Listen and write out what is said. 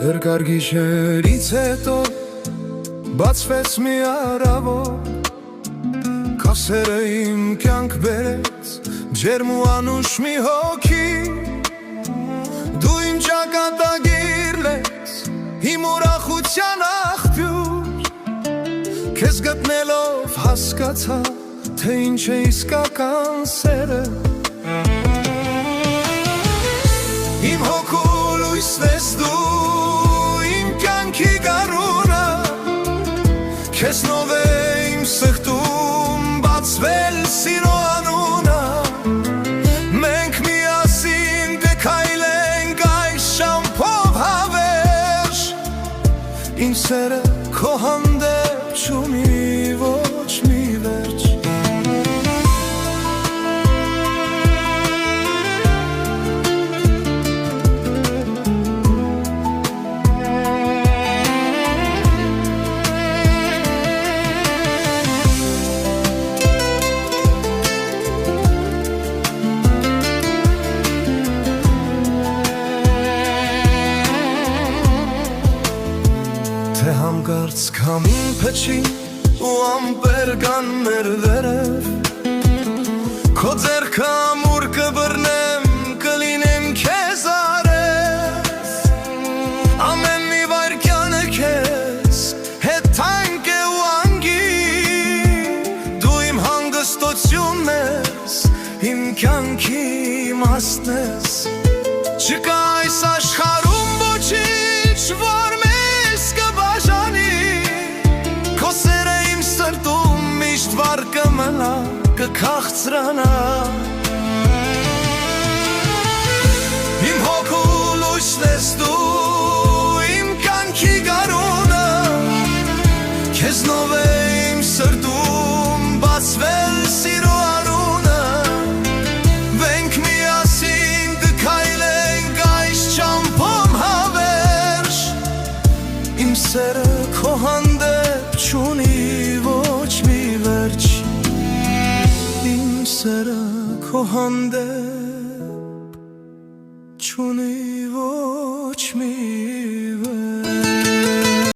Երկար գիշերից հետո բացվեց մի առավոտ, կասերը իմ կյանք բերեց ջերմ ու անուշ մի հոգի, դու իմ ճակատագիրն ես, իմ ուրախության աղբյուր, քեզ գտնելով հասկացա, թե ինչ է իսկական սերը, իմ հոգու լույսն ես դու, իմ կյանքի գարունը, քեզնով է իմ սրտում բացվել սիրո անունը, մենք միասին կքայլենք այս շամփով հավերժ, իմ սերը քո հանդեպ չունի ոչ մի վերջ։ Թե հանգարց քամին փչի ու ամպեր կան մեր վերև, քո ձեռքը ամուր կբռնեմ, կլինեմ քեզ արև, ամեն մի վայրկյանը քեզ հետ թանկ է ու անգին, դու իմ հանգստությունն ես, իմ կյանքի իմաստն ես, չկա այս աշխարհում ոչինչ, որ վար կմնա, կքաղցրանա, իմ հոգու լույսն ես դու, իմ կյանքի գարունը, քեզնով է իմ սրտում բացվել սիրո անունը, մենք միասին կքայլենք այս ճամփով հավերժ, իմ սերը քո հանդեպ չունի ոչ մի վերջ, իմ սերը քո հանդեպ չունի ոչ մի